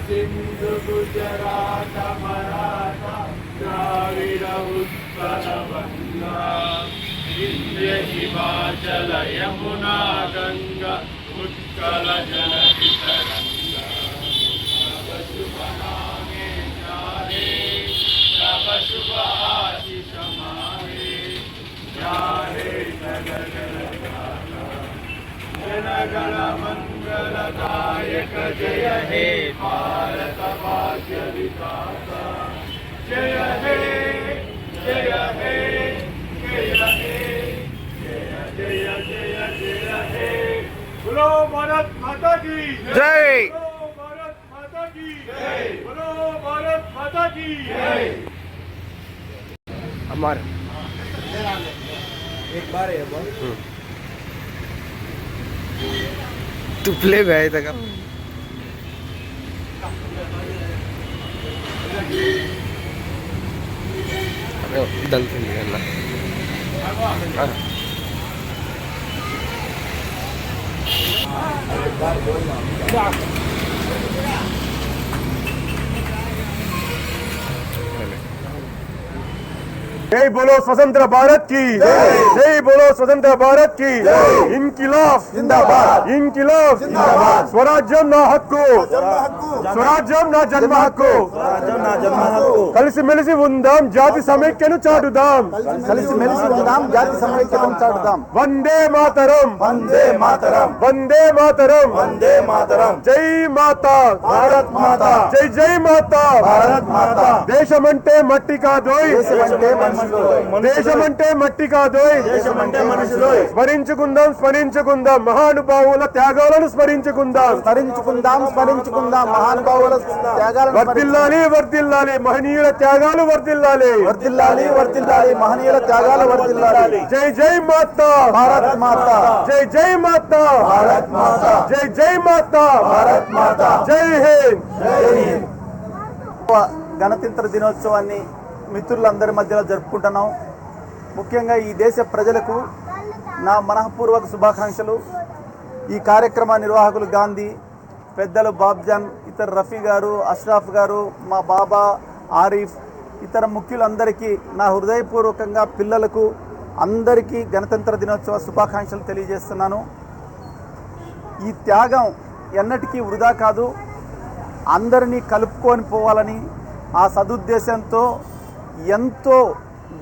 सिंधु गुजरात मराठा द्राविड उत्कल गंगा विंध्य हिमाचल यमुना गंगा उत्कल जलधि तरंगा तव शुभ नामे जाने तव शुभ आशीष माने जाने जनगण मंगलदायक जय हे भारत भाग्य विधाता जय हे जय हे जय हे जय जय जय हे बोलो भारत माता की जय। बोलो भारत माता की जय बोलो भारत माता की जय। हमारे एक बार है तू प्ले में आया था का अरे दल से निकलना जय बोलो स्वतंत्र भारत की जय बोलो स्वतंत्र भारत की इनकिलाब जिंदाबाद इनकिलाब जिंदाबाद स्वराज्यम ना हक्కు స్వరాజ్యం నా జన్మ హక్కు కలిసిమెలిసి ఉందాం జాతి సమైక్యను చాటుదాం వందే మాతరం వందే మాతరం వందే మాతరం వందే మాతరం జై మాతా భారత్ మాతా జై జై మాతా భారత్ మాతా దేశమంటే మట్టి కాదోయ్ దేశమంటే మట్టి కాదోయ్ స్మరించుకుందాం స్మరించుకుందాం మహానుభావుల త్యాగాలను స్మరించుకుందాం మహానుభావుల త్యాగాలను వర్ధిల్లాలి వర్ధిల్లాలి మహనీయుల త్యాగాలు వర్ధిల్లాలి మహనీయుల త్యాగాలు వర్ధిల్లాలి జై జై మాతా భారత్ మాతా జై జై మాతా భారత్ మాతా జై జై మాతా భారత్ మాతా జై హింద్ జై హింద్ గణతంత్ర దినోత్సవాన్ని మిత్రులందరి మధ్యలో జరుపుకుంటున్నాం. ముఖ్యంగా ఈ దేశ ప్రజలకు నా మనఃపూర్వక శుభాకాంక్షలు. ఈ కార్యక్రమ నిర్వాహకులు గాంధీ పెద్దలు బాబ్జాన్, ఇతర రఫీ గారు, అష్రాఫ్ గారు, మా బాబా ఆరిఫ్, ఇతర ముఖ్యులందరికీ నా హృదయపూర్వకంగా పిల్లలకు అందరికీ గణతంత్ర దినోత్సవ శుభాకాంక్షలు తెలియజేస్తున్నాను. ఈ త్యాగం ఎన్నటికీ వృధా కాదు, అందరినీ కలుపుకొని పోవాలని ఆ సదుద్దేశంతో ఎంతో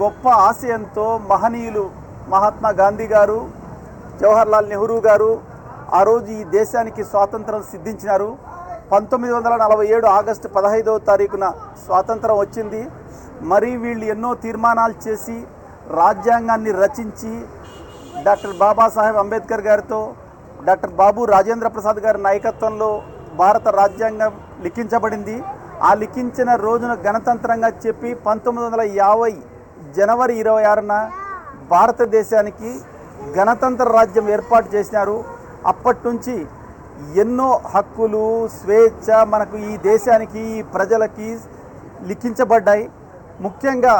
గొప్ప ఆశయంతో మహనీయులు మహాత్మా గాంధీ గారు, జవహర్లాల్ నెహ్రూ గారు ఆ రోజు ఈ దేశానికి స్వాతంత్రం సిద్ధించినారు. 1947 ఆగస్టు 15వ తారీఖున స్వాతంత్రం వచ్చింది. మరి వీళ్ళు ఎన్నో తీర్మానాలు చేసి రాజ్యాంగాన్ని రచించి డాక్టర్ బాబాసాహెబ్ అంబేద్కర్ గారితో డాక్టర్ బాబు రాజేంద్ర ప్రసాద్ గారి నాయకత్వంలో భారత రాజ్యాంగం లిఖించబడింది. ఆ లిఖించిన రోజున గణతంత్రంగా చెప్పి 1950 జనవరి 26న భారతదేశానికి గణతంత్ర రాజ్యం ఏర్పాటు చేసినారు. అప్పటి నుంచి ఎన్నో హక్కులు, స్వేచ్ఛ మనకు ఈ దేశానికి, ఈ ప్రజలకి లిఖించబడ్డాయి. ముఖ్యంగా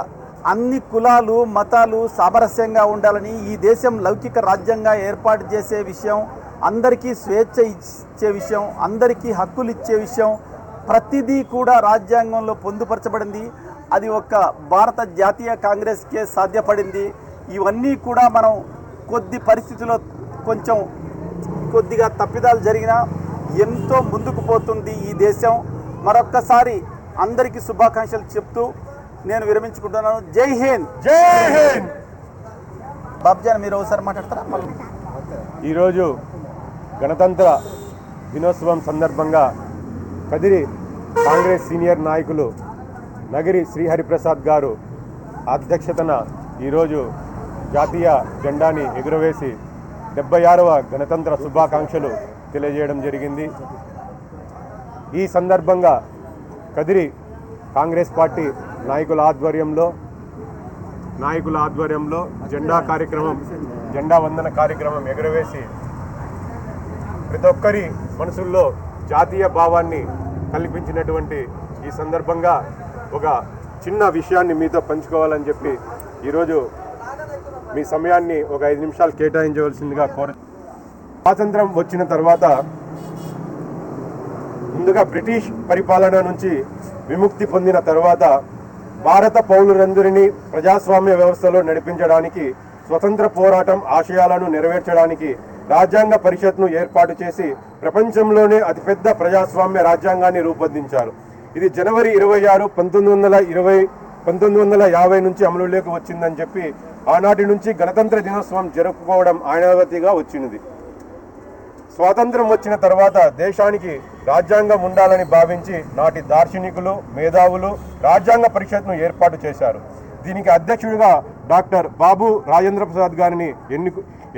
అన్ని కులాలు, మతాలు సామరస్యంగా ఉండాలని, ఈ దేశం లౌకిక రాజ్యంగా ఏర్పాటు చేసే విషయం, అందరికీ స్వేచ్ఛ ఇచ్చే విషయం, అందరికీ హక్కులు ఇచ్చే విషయం ప్రతిదీ కూడా రాజ్యాంగంలో పొందుపరచబడింది. అది ఒక్క భారత జాతీయ కాంగ్రెస్కే సాధ్యపడింది. ఇవన్నీ కూడా మనం కొద్ది పరిస్థితుల్లో కొద్దిగా తప్పిదాలు జరిగినా ఎంతో ముందుకు పోతుంది ఈ దేశం. మరొక్కసారి అందరికీ శుభాకాంక్షలు చెప్తూ నేను విరమించుకుంటున్నాను. జై హింద్. జై హింద్. బాబ్జాన్ మీరు ఒకసారి మాట్లాడతారా? ఈరోజు గణతంత్ర దినోత్సవం సందర్భంగా కదిరి కాంగ్రెస్ సీనియర్ నాయకులు నగిరి శ్రీహరిప్రసాద్ గారు అధ్యక్షతన ఈరోజు జాతీయ జెండాని ఎగురవేసి 76వ గణతంత్ర శుభాకాంక్షలు తెలియజేయడం జరిగింది. ఈ సందర్భంగా కదిరి కాంగ్రెస్ పార్టీ నాయకుల ఆధ్వర్యంలో జెండా వందన కార్యక్రమం ఎగురవేసి ప్రతి ఒక్కరి మనసుల్లో జాతీయ భావాన్ని కల్పించినటువంటి ఈ సందర్భంగా ఒక చిన్న విషయాన్ని మీతో పంచుకోవాలని చెప్పి ఈరోజు మీ సమయాన్ని ఒక 5 నిమిషాలు కేటాయించవలసిందిగా స్వాతంత్రం వచ్చిన తర్వాత ముందుగా బ్రిటిష్ పరిపాలన నుంచి విముక్తి పొందిన తర్వాత భారత పౌరులందరినీ ప్రజాస్వామ్య వ్యవస్థలో నడిపించడానికి, స్వతంత్ర పోరాటం ఆశయాలను నెరవేర్చడానికి రాజ్యాంగ పరిషత్ను ఏర్పాటు చేసి ప్రపంచంలోనే అతిపెద్ద ప్రజాస్వామ్య రాజ్యాంగాన్ని రూపొందించారు. ఇది జనవరి 26, 1950 నుంచి అమలులోకి వచ్చిందని చెప్పి ఆనాటి నుంచి గణతంత్ర దినోత్సవం జరుపుకోవడం ఆనవాయితీగా వచ్చినది. స్వాతంత్రం వచ్చిన తర్వాత దేశానికి రాజ్యాంగం ఉండాలని భావించి నాటి దార్శనికులు, మేధావులు రాజ్యాంగ పరిషత్ను ఏర్పాటు చేశారు. దీనికి అధ్యక్షుడిగా డాక్టర్ బాబు రాజేంద్ర ప్రసాద్ గారిని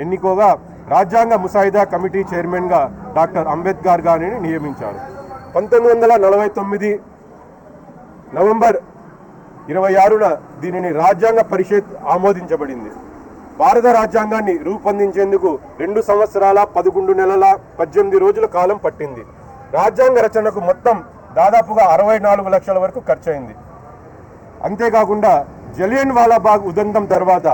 ఎన్నుకోగా రాజ్యాంగ ముసాయిదా కమిటీ చైర్మన్గా డాక్టర్ అంబేద్కర్ గారిని నియమించారు. 1949 నవంబర్ 26న దీనిని రాజ్యాంగ పరిషత్ ఆమోదించబడింది. భారత రాజ్యాంగాన్ని రూపొందించేందుకు 2 సంవత్సరాల 11 నెలల 18 రోజుల కాలం పట్టింది. రాజ్యాంగ రచనకు మొత్తం దాదాపుగా 64 లక్షల వరకు ఖర్చయింది. అంతేకాకుండా జలియన్ వాలాబాగ్ ఉదంతం తర్వాత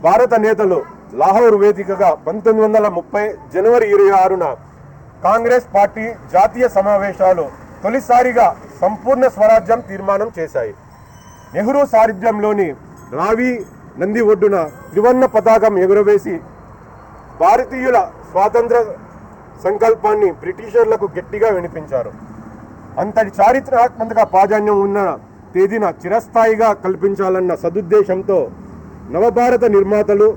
భారత నేతలు లాహోర్ వేదికగా 1930 జనవరి 26న కాంగ్రెస్ పార్టీ జాతీయ సమావేశాలు తొలిసారిగా సంపూర్ణ స్వరాజ్యం తీర్మానం చేశాయి. నెహ్రూ సారథ్యంలోని రావి నంది ఒడ్డున త్రివర్ణ పతాకం ఎగురవేసి భారతీయుల స్వాతంత్ర సంకల్పాన్ని బ్రిటిషర్లకు గట్టిగా వినిపించారు. అంతటి చారిత్రాత్మక ప్రాధాన్యం ఉన్న తేదీన చిరస్థాయిగా కల్పించాలన్న సదుద్దేశంతో నవభారత నిర్మాతలు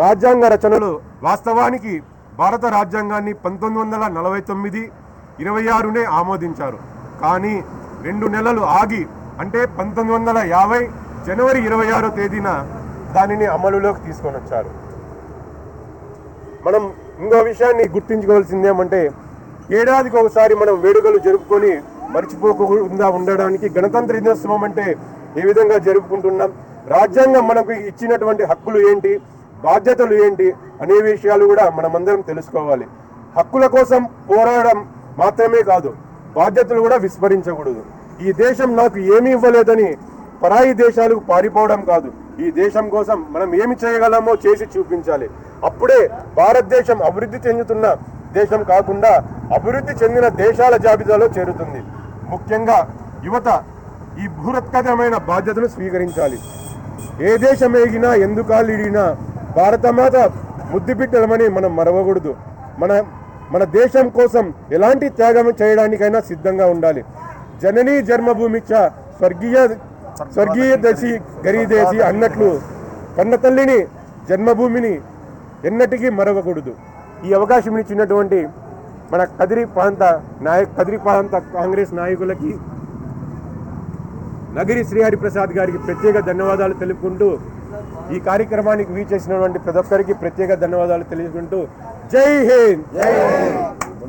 రాజ్యాంగ రచనలు వాస్తవానికి భారత రాజ్యాంగాన్ని 1949 26నే ఆమోదించారు. కానీ 2 నెలలు ఆగి అంటే 1950 జనవరి 26వ తేదీన దానిని అమలులోకి తీసుకొని వచ్చారు. మనం ఇంకో విషయాన్ని గుర్తించుకోవాల్సిందేమంటే ఏడాదికి ఒకసారి మనం వేడుకలు జరుపుకొని మర్చిపోకుండా ఉండడానికి గణతంత్ర దినోత్సవం అంటే ఏ విధంగా జరుపుకుంటున్నాం, రాజ్యాంగం మనకు ఇచ్చినటువంటి హక్కులు ఏంటి, బాధ్యతలు ఏంటి అనే విషయాలు కూడా మనమందరం తెలుసుకోవాలి. హక్కుల కోసం పోరాడడం మాత్రమే కాదు, బాధ్యతలు కూడా విస్మరించకూడదు. ఈ దేశం నాకు ఏమీ ఇవ్వలేదని పరాయి దేశాలకు పారిపోవడం కాదు, ఈ దేశం కోసం మనం ఏమి చేయగలమో చేసి చూపించాలి. అప్పుడే భారతదేశం అభివృద్ధి చెందుతున్న దేశం కాకుండా అభివృద్ధి చెందిన దేశాల జాబితాలో చేరుతుంది. ముఖ్యంగా యువత ఈ బృహత్కరమైన బాధ్యతను స్వీకరించాలి. ఏ దేశం ఏగినా ఎందుకాలిడినా భారతమాత ముద్దుబిడ్డలమని మనం మరవకూడదు. మన దేశం కోసం ఎలాంటి త్యాగం చేయడానికైనా సిద్ధంగా ఉండాలి. జననీ జన్మభూమిచ్చ స్వర్గీయ దశి గరీదేశి అన్నట్లు కన్నతల్లిని జన్మభూమిని ఎన్నటికీ మరవకూడదు. ఈ అవకాశం ఇచ్చినటువంటి మన కదిరి ప్రాంత కాంగ్రెస్ నాయకులకి, నగిరి శ్రీహరిప్రసాద్ గారికి ప్రత్యేక ధన్యవాదాలు తెలుపుకుంటూ, ఈ కార్యక్రమానికి వీచేసినటువంటి ప్రతి ఒక్కరికి ప్రత్యేక ధన్యవాదాలు తెలుపుకుంటూ జై హింద్.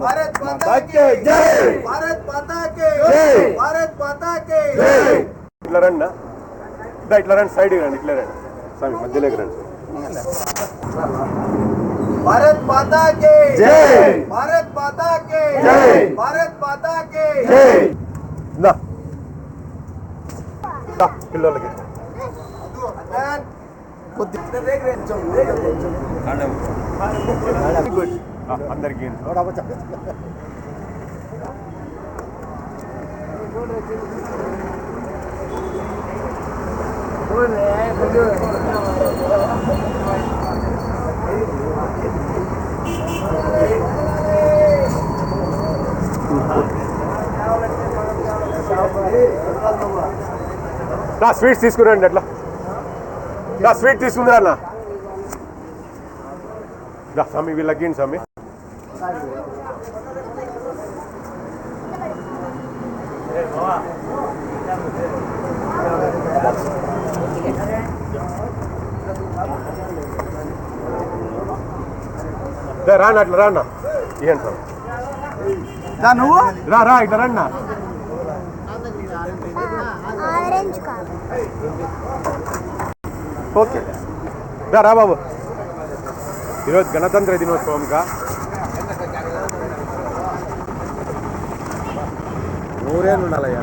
भारत माता की जय, भारत माता की जय, भारत माता की जय. ఇట్లా రండి, ఇట్లా రండి, సైడ్ రండి, ఇట్లా రండి స్వామి, మధ్యలోకి రండి. भारत माता की जय, भारत माता की जय, भारत माता की जय. పిల్లలకి అందరికీ స్వీట్స్ తీసుకురండి, అట్లా స్వీట్ తీసుకుందా అన్న. స్వామి వీళ్ళకి స్వామి. రానా అట్లా రానా, ఇవ్వండి స్వామి. నువ్వు రా ఇట్లా రండి. ఓకే రా బాబు. ఈరోజు గణతంత్ర దినోత్సవంగా నూరేళ్ళు ఉండాలయ్యా.